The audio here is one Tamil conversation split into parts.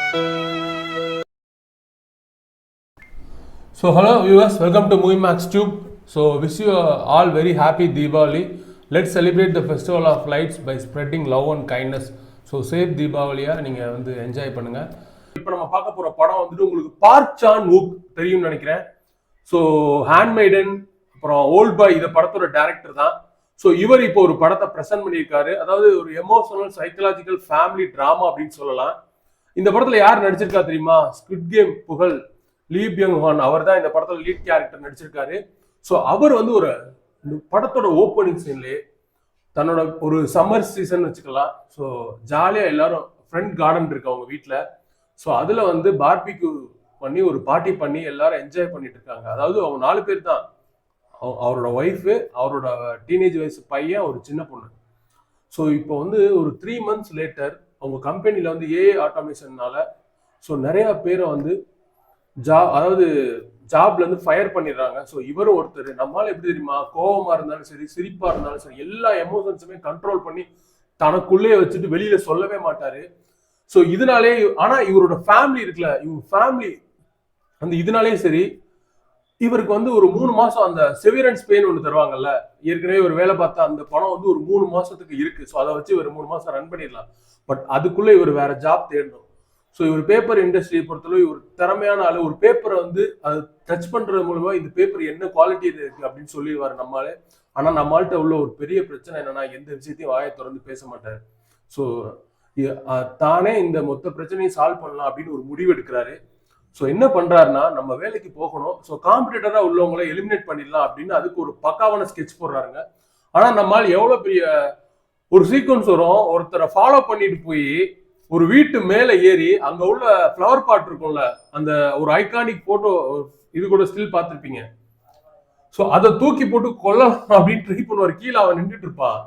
So hello viewers, welcome to Movie Max Tube. So wish you all very happy Diwali. Let's celebrate the festival of lights by spreading love and kindness. So safe Diwaliயா நீங்கள் வந்து என்ஜாய் பண்ணுங்க. இப்போ நம்ம பார்க்க போகிற படம் வந்துட்டு உங்களுக்கு பார்க் சான் வூக் தெரியும்னு நினைக்கிறேன். ஸோ ஹேண்ட்மெய்டன் அப்புறம் ஓல்ட் பாய் இந்த படத்தோட டேரக்டர் தான். ஸோ இவர் இப்போ ஒரு படத்தை ப்ரெசென்ட் பண்ணியிருக்காரு. அதாவது ஒரு எமோஷனல் சைக்கலாஜிக்கல் ஃபேமிலி ட்ராமா அப்படின்னு சொல்லலாம். இந்த படத்தில் யார் நடிச்சிருக்கா தெரியுமா? ஸ்குவிட் கேம் புகழ் லீ பியங் ஹான் அவர் தான் இந்த படத்தில் லீட் கேரக்டர் நடிச்சிருக்காரு. ஸோ அவர் வந்து ஒரு படத்தோட ஓப்பனிங் சீன்லேயே தன்னோட ஒரு சம்மர் சீசன் வச்சுக்கலாம். ஸோ ஜாலியாக எல்லாரும் ஃப்ரெண்ட் கார்டன் இருக்கு அவங்க வீட்டில். ஸோ அதில் வந்து பார்பிக்யூ பண்ணி ஒரு பார்ட்டி பண்ணி எல்லாரும் என்ஜாய் பண்ணிட்டு இருக்காங்க. அதாவது அவங்க 4 பேர் தான், அவரோட ஒய்ஃபு, அவரோட டீனேஜ் வயசு பையன், ஒரு சின்ன பொண்ணு. ஸோ இப்போ வந்து ஒரு 3 months லேட்டர் அவங்க கம்பெனியில் வந்து ஏஐ ஆட்டோமேஷன்னால ஸோ நிறையா பேரை வந்து அதாவது ஜாப்ல இருந்து ஃபயர் பண்ணிடுறாங்க. ஸோ இவரும் ஒருத்தர். நம்மளால எப்படி தெரியுமா, கோபமா இருந்தாலும் சரி, சிரிப்பா இருந்தாலும் சரி, எல்லா எமோஷன்ஸுமே கண்ட்ரோல் பண்ணி தனக்குள்ளேயே வச்சுட்டு வெளியில சொல்லவே மாட்டாரு. ஸோ இதனாலே ஆனா இவரோட ஃபேமிலி இருக்குல்ல, இவங்க ஃபேமிலி அந்த இதனாலே சரி இவருக்கு வந்து ஒரு 3 மாசம் அந்த செவிரன்ஸ் பெயின் ஒன்று தருவாங்கல்ல, ஏற்கனவே ஒரு வேலை பார்த்தா அந்த பணம் வந்து ஒரு 3 மாசத்துக்கு இருக்கு. ஸோ அதை வச்சு இவர் 3 மாசம் ரன் பண்ணிடலாம். பட் அதுக்குள்ள இவர் வேற ஜாப் தேடணும். ஸோ இவர் பேப்பர் இண்டஸ்ட்ரியை பொறுத்தளவு இவர் திறமையான ஆளு. ஒரு பேப்பரை வந்து அது டச் பண்றது மூலமா இந்த பேப்பர் என்ன குவாலிட்டி இருக்கு அப்படின்னு சொல்லிடுவாரு நம்மளால. ஆனா நம்மள்கிட்ட உள்ள ஒரு பெரிய பிரச்சனை என்னன்னா, எந்த விஷயத்தையும் வாயை திறந்து பேச மாட்டாரு. ஸோ தானே இந்த மொத்த பிரச்சனையும் சால்வ் பண்ணலாம் அப்படின்னு ஒரு முடிவு எடுக்கிறாரு. ஸோ என்ன பண்றாருன்னா, நம்ம வேலைக்கு போகணும், ஸோ காம்படிட்டரா உள்ளவங்களை எலிமினேட் பண்ணிடலாம் அப்படின்னு அதுக்கு ஒரு பக்காவான ஸ்கெட்ச் போடுறாருங்க. ஆனா நம்மால் எவ்வளவு பெரிய ஒரு சீக்வன்ஸ் வரும், ஒருத்தரை ஃபாலோ பண்ணிட்டு போய் ஒரு வீட்டு மேல ஏறி அங்க உள்ள ஃப்ளவர் பாட் இருக்கும்ல, அந்த ஒரு ஐகானிக் போட்டோ இது கூட ஸ்டில் பார்த்துருப்பீங்க. ஸோ அதை தூக்கி போட்டு கொல்லலாம் அப்படின்னு ட்ரை பண்ணுவார். கீழே அவன் நின்றுட்டு இருப்பான்.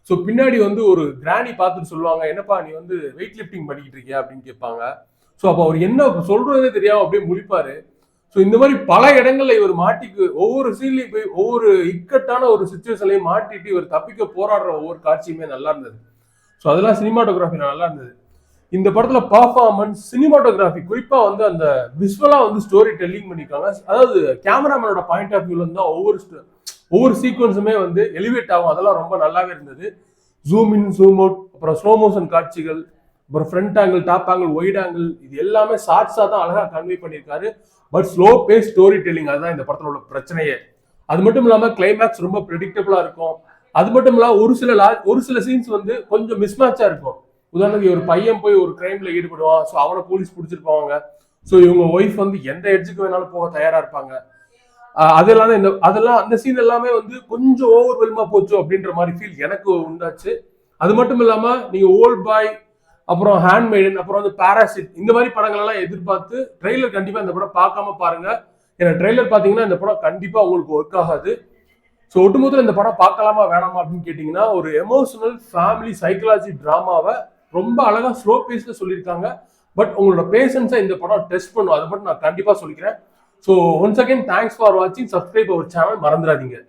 ஸோ பின்னாடி வந்து ஒரு கிராணி பார்த்துட்டு சொல்லுவாங்க, என்னப்பா நீ வந்து வெயிட் லிஃப்டிங் பண்ணிக்கிட்டு இருக்கியா அப்படின்னு கேட்பாங்க. ஸோ அப்போ அவர் என்ன சொல்றதே தெரியாம அப்படியே முழிப்பாரு. ஸோ இந்த மாதிரி பல இடங்கள்ல இவர் மாட்டிக்கு ஒவ்வொரு சீன்லையும் போய் ஒவ்வொரு இக்கட்டான ஒரு சுச்சுவேஷன்லையும் மாட்டிட்டு இவர் தப்பிக்க போராடுற ஒவ்வொரு காட்சியுமே நல்லா இருந்தது. ஸோ அதெல்லாம் சினிமாட்டோகிராஃபி நல்லா இருந்தது. இந்த படத்துல பர்ஃபார்மன்ஸ், சினிமாட்டோகிராஃபி, குறிப்பா வந்து அந்த விஷுவலா வந்து ஸ்டோரி டெல்லிங் பண்ணிருக்காங்க. அதாவது கேமராமேனோட பாயிண்ட் ஆஃப் வியூல இருந்தா ஒவ்வொரு சீக்வன்ஸுமே வந்து எலிவேட் ஆகும். அதெல்லாம் ரொம்ப நல்லாவே இருந்தது. ஜூம் இன், ஜூம் அவுட், அப்புறம் ஸ்லோ மோஷன் காட்சிகள், அப்புறம் front angle, top angle, wide angle, இது எல்லாமே ஷார்ட்ஸா தான் அழகா கன்வே பண்ணியிருக்காரு. But slow pace storytelling, அதுதான் இந்த படத்துல உள்ள பிரச்சனையே. அது மட்டும் இல்லாம கிளைமேக்ஸ் ரொம்ப ப்ரெடிக்டபிளா இருக்கும். அது மட்டும் இல்லாம ஒரு சில சீன்ஸ் வந்து கொஞ்சம் மிஸ்மேட்சா இருக்கும். உதாரணத்துக்கு ஒரு பையன் போய் ஒரு கிரைம்ல ஈடுபடுவான். ஸோ அவனை போலீஸ் பிடிச்சிருப்பாங்க. ஸோ இவங்க ஒய்ஃப் வந்து எந்த எட்ஜுக்கு வேணாலும் போக தயாரா இருப்பாங்க. அதெல்லாம் அந்த சீன் எல்லாமே வந்து கொஞ்சம் ஓவர்வெல்மா போச்சு அப்படின்ற மாதிரி ஃபீல் எனக்கு உண்டாச்சு. அது மட்டும் இல்லாம நீங்க ஓல்ட் பாய், அப்புறம் ஹேண்ட்மெய்டன், அப்புறம் வந்து பாராசிட், இந்த மாதிரி படங்கள் எல்லாம் எதிர்பார்த்து ட்ரெய்லர் கண்டிப்பா இந்த படம் பார்க்காம பாருங்க. ஏன்னா ட்ரெய்லர் பாத்தீங்கன்னா இந்த படம் கண்டிப்பா உங்களுக்கு ஒர்க் ஆகாது. ஸோ ஒட்டுமொத்தம் இந்த படம் பார்க்கலாமா வேணாமா அப்படின்னு கேட்டீங்கன்னா, ஒரு எமோஷனல் ஃபேமிலி சைக்கலாஜி டிராமாவை ரொம்ப அழகா ஸ்லோ பேஸ்ல சொல்லியிருக்காங்க. பட் உங்களோட பேஷன்ஸை இந்த படம் டெஸ்ட் பண்ணும். அதை மட்டும் நான் கண்டிப்பா சொல்லிக்கிறேன். So once again thanks for வாட்சிங். சப்ஸ்கிரைப் அவர் சேனல் மறந்துடாதீங்க.